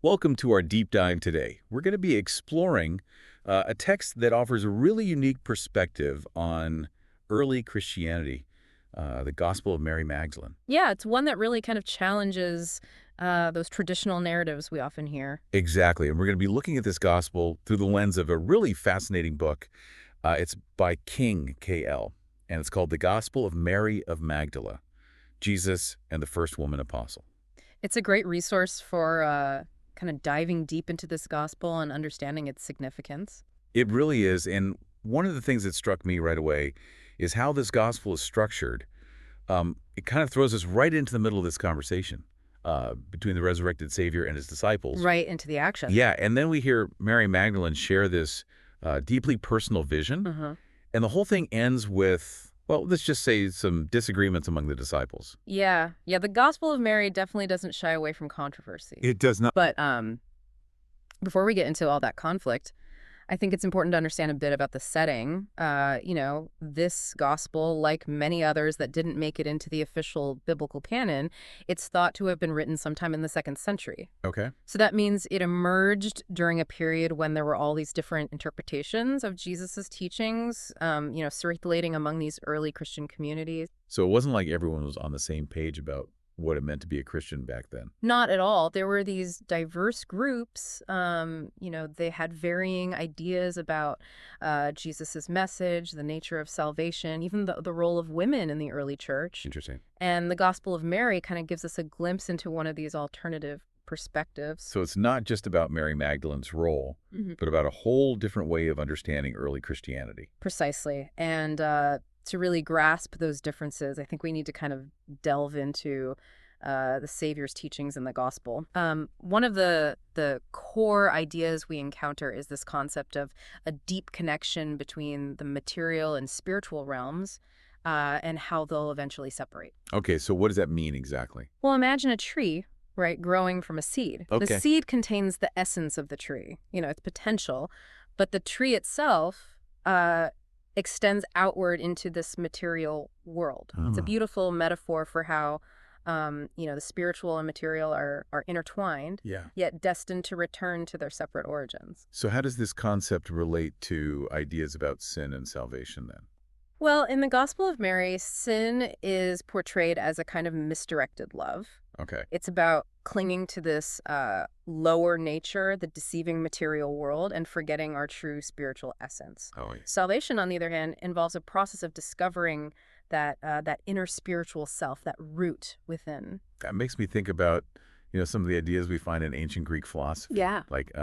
Welcome to our deep dive today. We're going to be exploring a text that offers a really unique perspective on early Christianity, the Gospel of Mary Magdalene. Yeah, it's one that really kind of challenges those traditional narratives we often hear. Exactly. And we're going to be looking at this gospel through the lens of a really fascinating book. It's by King, K.L., and it's called The Gospel of Mary of Magdala, Jesus and the First Woman Apostle. It's a great resource for kind of diving deep into this gospel and understanding its significance. It really is. And one of the things that struck me right away is how this gospel is structured. It kind of throws us right into the middle of this conversation between the resurrected Savior and his disciples. Right into the action. Yeah, and then we hear Mary Magdalene share this deeply personal vision, Uh-huh. and the whole thing ends with, well, let's just say some disagreements among the disciples. Yeah, the Gospel of Mary definitely doesn't shy away from controversy. It does not. But before we get into all that conflict, I think it's important to understand a bit about the setting. This gospel, like many others that didn't make it into the official biblical canon, it's thought to have been written sometime in the 2nd century. Okay. So that means it emerged during a period when there were all these different interpretations of Jesus's teachings, circulating among these early Christian communities. So it wasn't like everyone was on the same page about what it meant to be a Christian back then. Not at all. There were these diverse groups. They had varying ideas about Jesus's message, the nature of salvation, even the role of women in the early church. Interesting. And the Gospel of Mary kind of gives us a glimpse into one of these alternative perspectives. So it's not just about Mary Magdalene's role, Mhm. but about a whole different way of understanding early Christianity. Precisely. And to really grasp those differences, I think we need to kind of delve into the Savior's teachings in the gospel. One of the core ideas we encounter is this concept of a deep connection between the material and spiritual realms and how they'll eventually separate. Okay, so what does that mean exactly? Well, imagine a tree, right, growing from a seed. The Okay. seed contains the essence of the tree, its potential, but the tree itself extends outward into this material world. It's a Oh. beautiful metaphor for how, the spiritual and material are intertwined, Yeah. yet destined to return to their separate origins. So how does this concept relate to ideas about sin and salvation then? Well, in the Gospel of Mary, sin is portrayed as a kind of misdirected love. Okay. It's about clinging to this lower nature, the deceiving material world, and forgetting our true spiritual essence. Oh, yeah. Salvation, on the other hand, involves a process of discovering that inner spiritual self, that root within. That makes me think about, some of the ideas we find in ancient Greek philosophy. Yeah. Like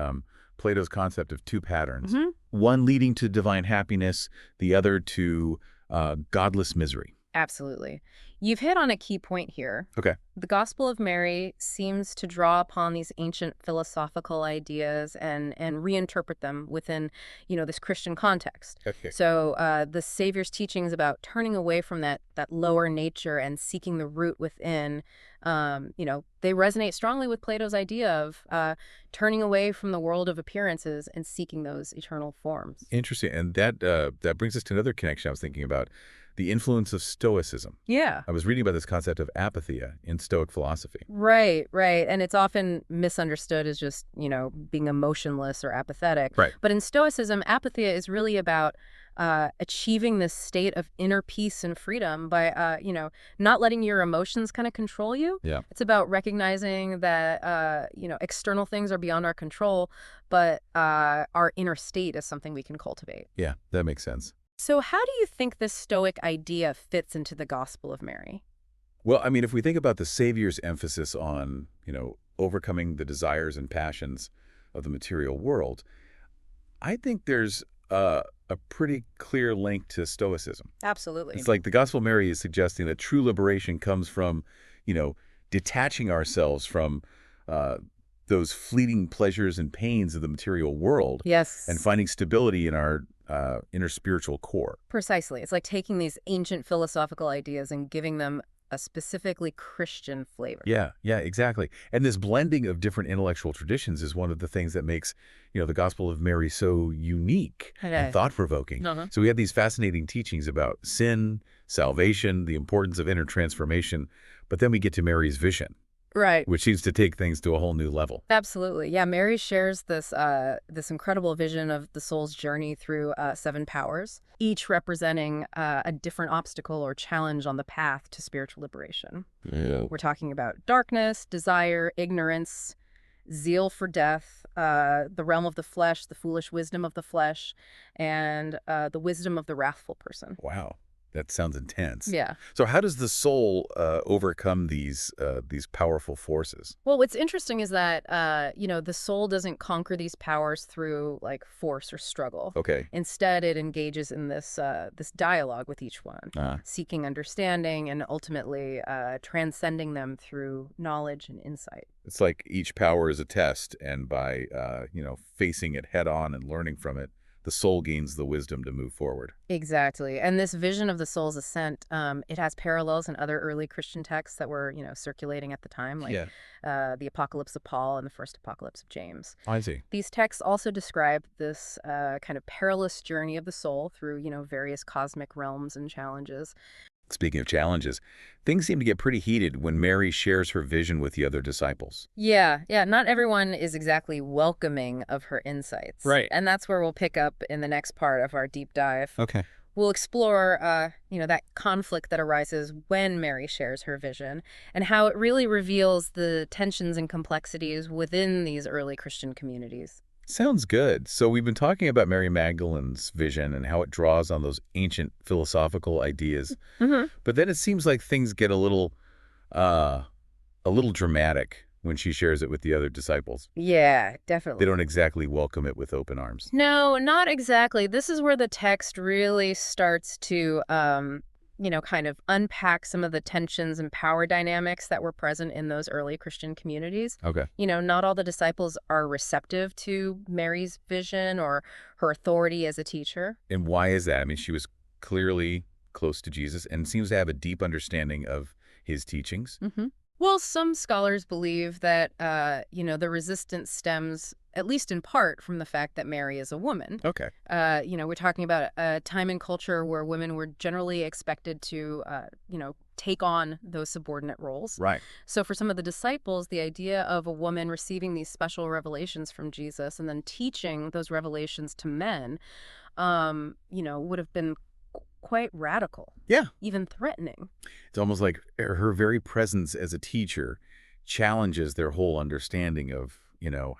Plato's concept of two patterns, Mhm. one leading to divine happiness, the other to godless misery. Absolutely. You've hit on a key point here. Okay. The Gospel of Mary seems to draw upon these ancient philosophical ideas and reinterpret them within, this Christian context. Okay. So the Savior's teachings about turning away from that lower nature and seeking the root within, they resonate strongly with Plato's idea of turning away from the world of appearances and seeking those eternal forms. Interesting. And that brings us to another connection I was thinking about, the influence of Stoicism. Yeah. I was reading about this concept of apatheia in Stoic philosophy. Right. And it's often misunderstood as just, being emotionless or apathetic. Right. But in Stoicism, apatheia is really about achieving this state of inner peace and freedom by, not letting your emotions kind of control you. Yeah. It's about recognizing that, external things are beyond our control, but our inner state is something we can cultivate. Yeah, that makes sense. So how do you think this Stoic idea fits into the Gospel of Mary? Well, I mean, if we think about the Savior's emphasis on, overcoming the desires and passions of the material world, I think there's a pretty clear link to Stoicism. Absolutely. It's like the Gospel of Mary is suggesting that true liberation comes from, detaching ourselves from those fleeting pleasures and pains of the material world Yes. and finding stability in our inner spiritual core. Precisely. It's like taking these ancient philosophical ideas and giving them a specifically Christian flavor. Yeah, exactly. And this blending of different intellectual traditions is one of the things that makes, the Gospel of Mary so unique Okay. and thought-provoking. Uh-huh. So we have these fascinating teachings about sin, salvation, the importance of inner transformation, but then we get to Mary's vision. Right. which seems to take things to a whole new level. Absolutely. Yeah, Mary shares this incredible vision of the soul's journey through 7 powers, each representing a different obstacle or challenge on the path to spiritual liberation. Yeah. We're talking about darkness, desire, ignorance, zeal for death, the realm of the flesh, the foolish wisdom of the flesh, and the wisdom of the wrathful person. Wow, that sounds intense. Yeah. So how does the soul overcome these powerful forces? Well, what's interesting is that, the soul doesn't conquer these powers through like force or struggle. Okay. Instead, it engages in this dialogue with each one, Ah. seeking understanding and ultimately transcending them through knowledge and insight. It's like each power is a test, and by facing it head on and learning from it, the soul gains the wisdom to move forward. Exactly. And this vision of the soul's ascent, it has parallels in other early Christian texts that were, circulating at the time, like the Apocalypse of Paul and the First Apocalypse of James. I see. These texts also describe this kind of perilous journey of the soul through, various cosmic realms and challenges. Speaking of challenges, things seem to get pretty heated when Mary shares her vision with the other disciples. Yeah. Not everyone is exactly welcoming of her insights. Right. And that's where we'll pick up in the next part of our deep dive. Okay. We'll explore, that conflict that arises when Mary shares her vision and how it really reveals the tensions and complexities within these early Christian communities. Sounds good. So we've been talking about Mary Magdalene's vision and how it draws on those ancient philosophical ideas. Mm-hmm. But then it seems like things get a little dramatic when she shares it with the other disciples. Yeah, definitely. They don't exactly welcome it with open arms. No, not exactly. This is where the text really starts to, kind of unpack some of the tensions and power dynamics that were present in those early Christian communities. Okay. Not all the disciples are receptive to Mary's vision or her authority as a teacher. And why is that? I mean, she was clearly close to Jesus and seems to have a deep understanding of his teachings. Mm-hmm. Well, some scholars believe that, the resistance stems, at least in part, from the fact that Mary is a woman. Okay. We're talking about a time and culture where women were generally expected to, take on those subordinate roles. Right. So for some of the disciples, the idea of a woman receiving these special revelations from Jesus and then teaching those revelations to men, would have been quite radical. Yeah. Even threatening. It's almost like her very presence as a teacher challenges their whole understanding of,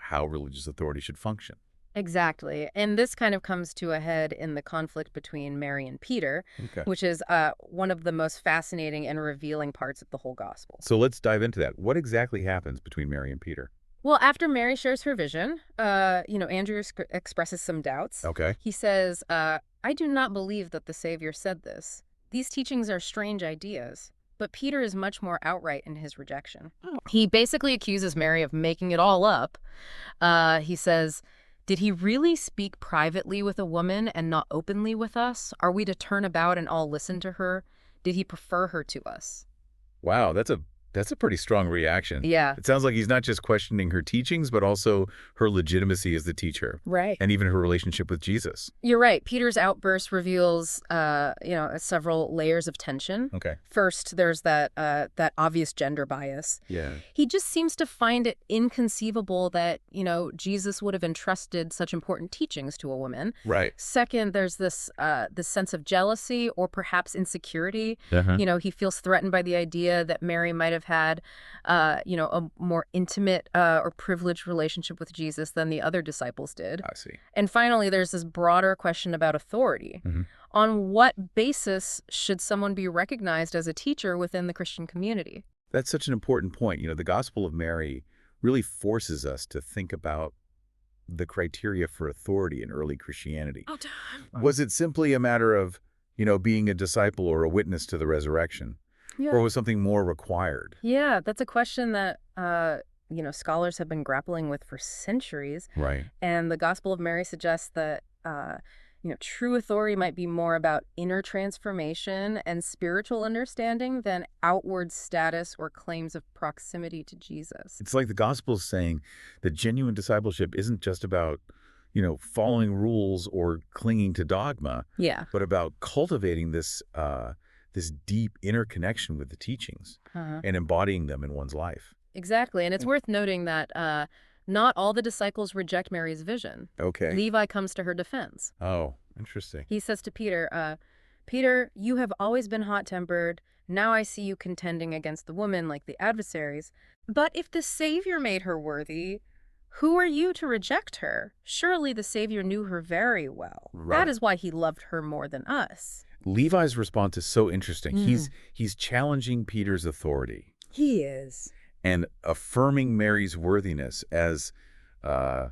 how religious authority should function. Exactly. And this kind of comes to a head in the conflict between Mary and Peter, Okay. which is one of the most fascinating and revealing parts of the whole gospel. So let's dive into that. What exactly happens between Mary and Peter? Well, after Mary shares her vision, Andrew expresses some doubts. Okay. He says, I do not believe that the Savior said this. These teachings are strange ideas. But Peter is much more outright in his rejection. Oh. He basically accuses Mary of making it all up. He says, did he really speak privately with a woman and not openly with us? Are we to turn about and all listen to her? Did he prefer her to us? Wow, that's a pretty strong reaction. Yeah. It sounds like he's not just questioning her teachings, but also her legitimacy as the teacher Right. and even her relationship with Jesus. You're right. Peter's outburst reveals, several layers of tension. Okay. First, there's that obvious gender bias. Yeah. He just seems to find it inconceivable that, Jesus would have entrusted such important teachings to a woman. Right. Second, there's this sense of jealousy or perhaps insecurity. Uh-huh. He feels threatened by the idea that Mary might have had, a more intimate or privileged relationship with Jesus than the other disciples did. I see. And finally, there's this broader question about authority. Mm-hmm. On what basis should someone be recognized as a teacher within the Christian community? That's such an important point. The Gospel of Mary really forces us to think about the criteria for authority in early Christianity. Oh, damn. Was it simply a matter of, being a disciple or a witness to the resurrection? Yeah. Or was something more required? Yeah, that's a question that, scholars have been grappling with for centuries. Right. And the Gospel of Mary suggests that, true authority might be more about inner transformation and spiritual understanding than outward status or claims of proximity to Jesus. It's like the Gospel is saying that genuine discipleship isn't just about, following rules or clinging to dogma, Yeah. but about cultivating this deep inner connection with the teachings Uh-huh. and embodying them in one's life. Exactly. And it's worth noting that not all the disciples reject Mary's vision. Okay. Levi comes to her defense. Oh, interesting. He says to Peter, Peter, you have always been hot-tempered. Now I see you contending against the woman like the adversaries. But if the Savior made her worthy, who are you to reject her? Surely the Savior knew her very well. Right. That is why he loved her more than us. Levi's response is so interesting. He's challenging Peter's authority He is. and affirming Mary's worthiness as, a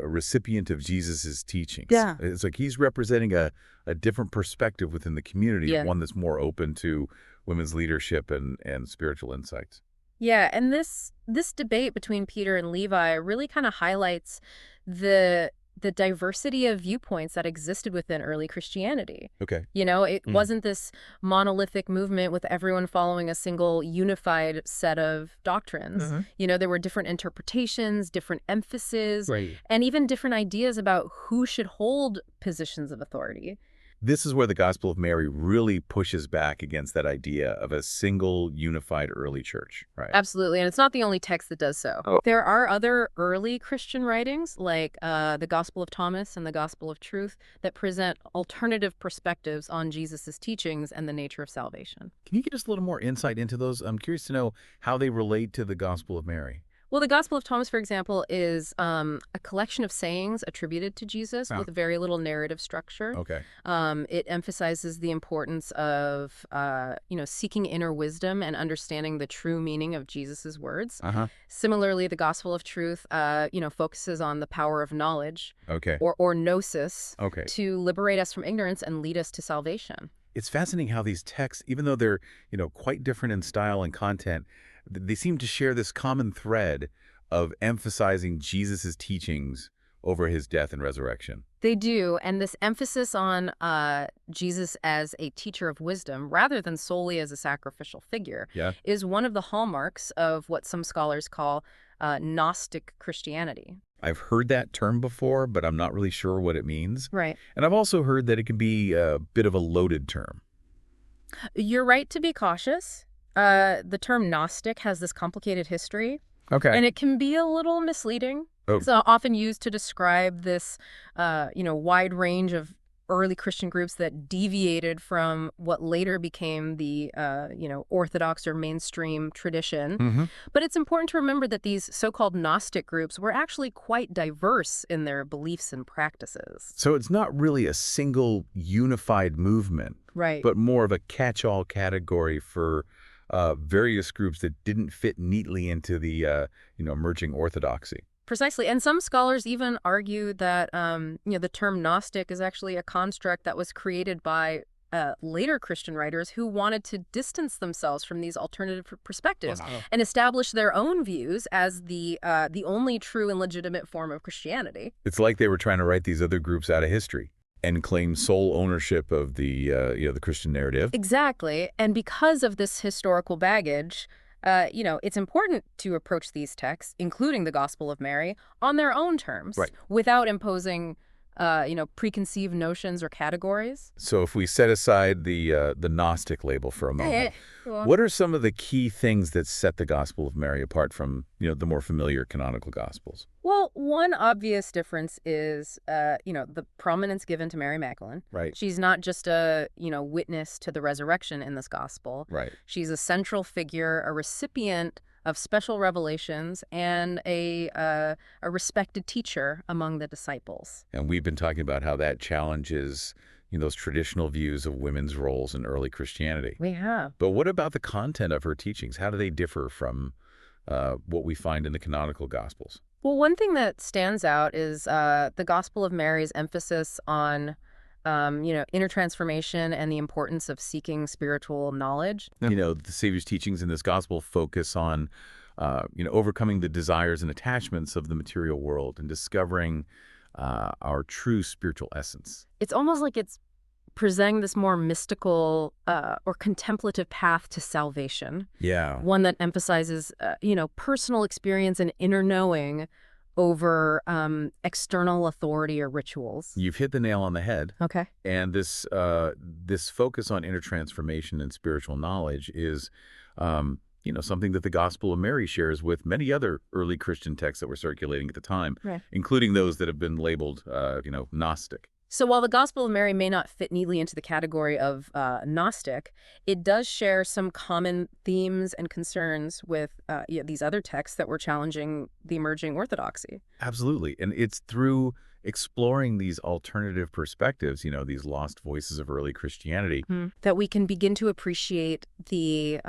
recipient of Jesus's teachings. Yeah. It's like he's representing a different perspective within the community, Yeah. one that's more open to women's leadership and spiritual insights. Yeah, and this debate between Peter and Levi really kind of highlights the diversity of viewpoints that existed within early Christianity. Okay. You know, it wasn't this monolithic movement with everyone following a single unified set of doctrines. You know, there were different interpretations, different emphases, Right. and even different ideas about who should hold positions of authority. This is where the Gospel of Mary really pushes back against that idea of a single unified early church, right? Absolutely, and it's not the only text that does so. Oh. There are other early Christian writings, like the Gospel of Thomas and the Gospel of Truth, that present alternative perspectives on Jesus' teachings and the nature of salvation. Can you get us a little more insight into those? I'm curious to know how they relate to the Gospel of Mary. Well, the Gospel of Thomas, for example, is a collection of sayings attributed to Jesus with very little narrative structure. Okay. It emphasizes the importance of, seeking inner wisdom and understanding the true meaning of Jesus's words. Similarly, the Gospel of Truth, focuses on the power of knowledge, Okay. or gnosis, Okay. to liberate us from ignorance and lead us to salvation. It's fascinating how these texts, even though they're, quite different in style and content, they seem to share this common thread of emphasizing Jesus's teachings over his death and resurrection. They do, and this emphasis on Jesus as a teacher of wisdom, rather than solely as a sacrificial figure, Yeah. is one of the hallmarks of what some scholars call Gnostic Christianity. I've heard that term before, but I'm not really sure what it means. Right. And I've also heard that it can be a bit of a loaded term. You're right to be cautious. The term Gnostic has this complicated history, Okay. and it can be a little misleading. Oh. It's often used to describe this, wide range of early Christian groups that deviated from what later became the, Orthodox or mainstream tradition. But it's important to remember that these so-called Gnostic groups were actually quite diverse in their beliefs and practices. So it's not really a single unified movement, Right. but more of a catch-all category for various groups that didn't fit neatly into the, emerging orthodoxy. Precisely. And some scholars even argue that, the term Gnostic is actually a construct that was created by later Christian writers who wanted to distance themselves from these alternative perspectives and establish their own views as the only true and legitimate form of Christianity. It's like they were trying to write these other groups out of history and claim sole ownership of the, the Christian narrative. Exactly. And because of this historical baggage, it's important to approach these texts, including the Gospel of Mary, on their own terms, Right. without imposing, preconceived notions or categories. So if we set aside the Gnostic label for a moment, what are some of the key things that set the Gospel of Mary apart from, the more familiar canonical Gospels? Well, one obvious difference is, the prominence given to Mary Magdalene. Right. She's not just a, witness to the resurrection in this gospel. Right. She's a central figure, a recipient of special revelations, and a respected teacher among the disciples. And we've been talking about how that challenges, those traditional views of women's roles in early Christianity. We have. But what about the content of her teachings? How do they differ from what we find in the canonical Gospels? Well, one thing that stands out is the Gospel of Mary's emphasis on, inner transformation and the importance of seeking spiritual knowledge. The Savior's teachings in this Gospel focus on, overcoming the desires and attachments of the material world and discovering our true spiritual essence. It's almost like it's presenting this more mystical or contemplative path to salvation. Yeah. One that emphasizes, personal experience and inner knowing over external authority or rituals. You've hit the nail on the head. Okay. And this focus on inner transformation and spiritual knowledge is, something that the Gospel of Mary shares with many other early Christian texts that were circulating at the time, Right. including those that have been labeled, Gnostic. So while the Gospel of Mary may not fit neatly into the category of Gnostic, it does share some common themes and concerns with these other texts that were challenging the emerging orthodoxy. Absolutely. And it's through exploring these alternative perspectives, these lost voices of early Christianity. That we can begin to appreciate the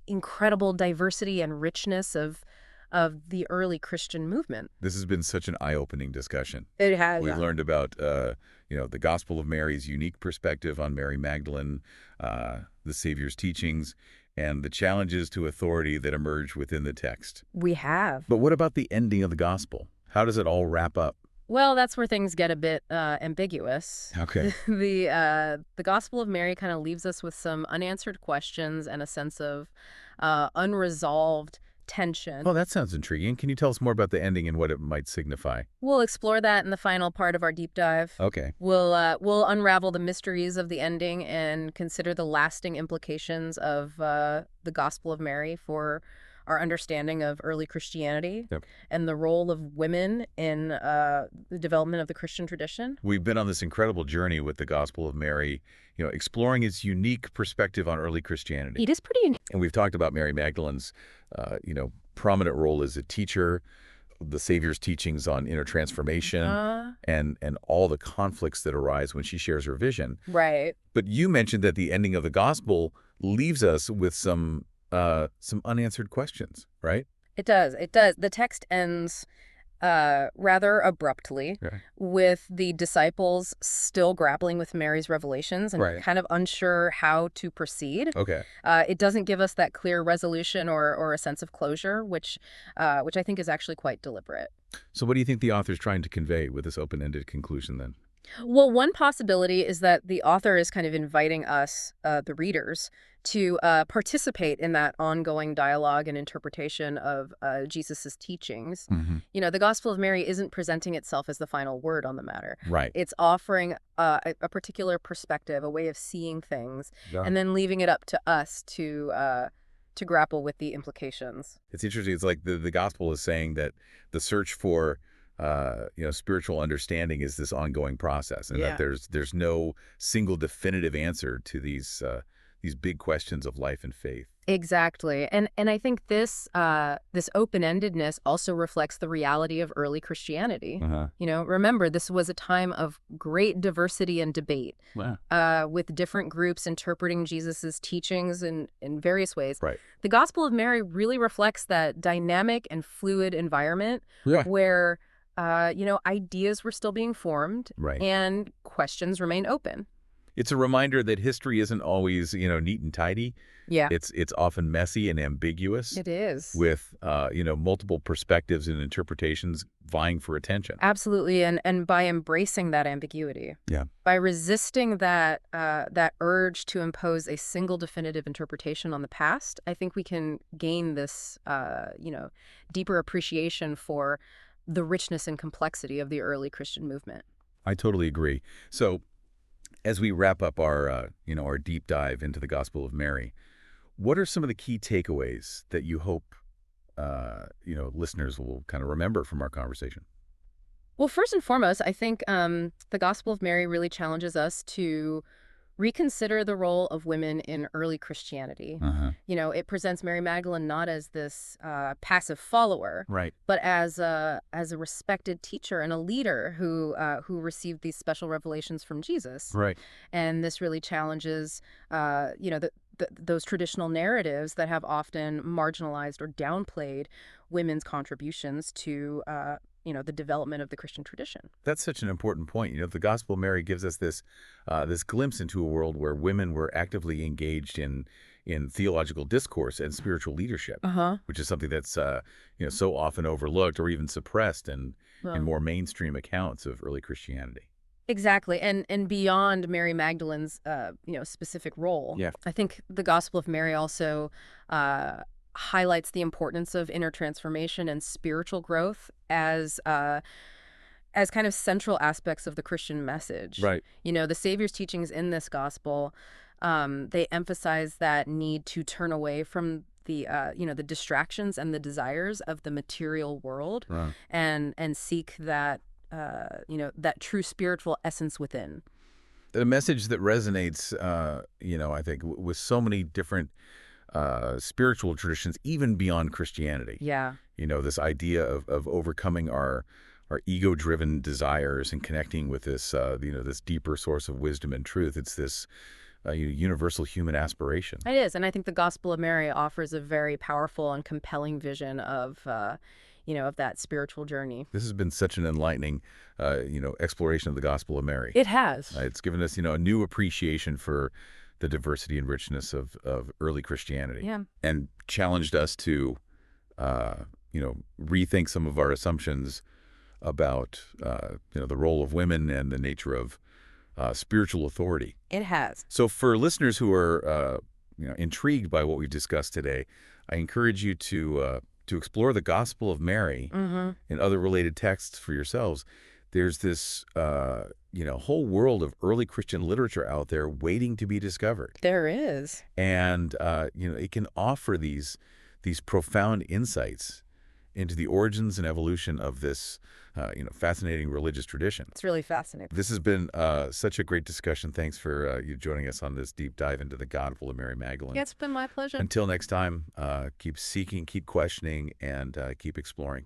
incredible diversity and richness of the early Christian movement. This has been such an eye-opening discussion. It has. We've learned about, the Gospel of Mary's unique perspective on Mary Magdalene, the Savior's teachings, and the challenges to authority that emerge within the text. We have. But what about the ending of the Gospel? How does it all wrap up? Well, that's where things get a bit ambiguous. Okay. The Gospel of Mary kind of leaves us with some unanswered questions and a sense of unresolved tension. Well, that sounds intriguing. Can you tell us more about the ending and what it might signify? We'll explore that in the final part of our deep dive. Okay. We'll unravel the mysteries of the ending and consider the lasting implications of the Gospel of Mary for our understanding of early Christianity. Yep. And the role of women in the development of the Christian tradition. We've been on this incredible journey with the Gospel of Mary, exploring its unique perspective on early Christianity. It is pretty. And we've talked about Mary Magdalene's, prominent role as a teacher, the Savior's teachings on inner transformation, and all the conflicts that arise when she shares her vision. Right. But you mentioned that the ending of the Gospel leaves us with some unanswered questions, right? It does. It does. The text ends rather abruptly with the disciples still grappling with Mary's revelations and kind of unsure how to proceed. Okay. It doesn't give us that clear resolution or a sense of closure, which I think is actually quite deliberate. So what do you think the author's trying to convey with this open-ended conclusion then? Well, one possibility is that the author is kind of inviting us, the readers, to participate in that ongoing dialogue and interpretation of Jesus's teachings. Mm-hmm. The Gospel of Mary isn't presenting itself as the final word on the matter. Right. It's offering a particular perspective, a way of seeing things, and then leaving it up to us to grapple with the implications. It's interesting. It's like the Gospel is saying that the search for spiritual understanding is this ongoing process, and that there's no single definitive answer to these big questions of life and faith. Exactly. And I think this open-endedness also reflects the reality of early Christianity. Remember, this was a time of great diversity and debate. Wow. With different groups interpreting Jesus's teachings in various ways. Right. The Gospel of Mary really reflects that dynamic and fluid environment where ideas were still being formed and questions remain open. It's a reminder that history isn't always, neat and tidy. Yeah. It's often messy and ambiguous. It is. With, multiple perspectives and interpretations vying for attention. Absolutely. And by embracing that ambiguity. Yeah. By resisting that urge to impose a single definitive interpretation on the past, I think we can gain this, deeper appreciation for the richness and complexity of the early Christian movement. I totally agree. So as we wrap up our deep dive into the Gospel of Mary, what are some of the key takeaways that you hope, listeners will kind of remember from our conversation? Well, first and foremost, I think the Gospel of Mary really challenges us to reconsider the role of women in early Christianity. It presents Mary Magdalene not as this passive follower, but as a respected teacher and a leader who received these special revelations from Jesus. And this really challenges, those traditional narratives that have often marginalized or downplayed women's contributions to the development of the Christian tradition. That's such an important point. The Gospel of Mary gives us this glimpse into a world where women were actively engaged in theological discourse and spiritual leadership, which is something that's so often overlooked or even suppressed in more mainstream accounts of early Christianity. Exactly. And beyond Mary Magdalene's specific role, I think the Gospel of Mary also highlights the importance of inner transformation and spiritual growth as kind of central aspects of the Christian message. The Savior's teachings in this gospel, they emphasize that need to turn away from the the distractions and the desires of the material world, Right. and seek that that true spiritual essence within. A message that resonates, I think, with so many different spiritual traditions, even beyond Christianity. Yeah. This idea of overcoming our ego-driven desires and connecting with this, this deeper source of wisdom and truth. It's this universal human aspiration. It is, and I think the Gospel of Mary offers a very powerful and compelling vision of of that spiritual journey. This has been such an enlightening, exploration of the Gospel of Mary. It has. It's given us, a new appreciation for the diversity and richness of early Christianity. Yeah. And challenged us to, rethink some of our assumptions about, the role of women and the nature of spiritual authority. It has. So for listeners who are, intrigued by what we've discussed today, I encourage you to explore the Gospel of Mary Mm-hmm. and other related texts for yourselves. There's this, whole world of early Christian literature out there waiting to be discovered. There is. And, it can offer these profound insights into the origins and evolution of this, fascinating religious tradition. It's really fascinating. This has been such a great discussion. Thanks for you joining us on this deep dive into the Gospel of Mary Magdalene. Yeah, it's been my pleasure. Until next time, keep seeking, keep questioning, and keep exploring.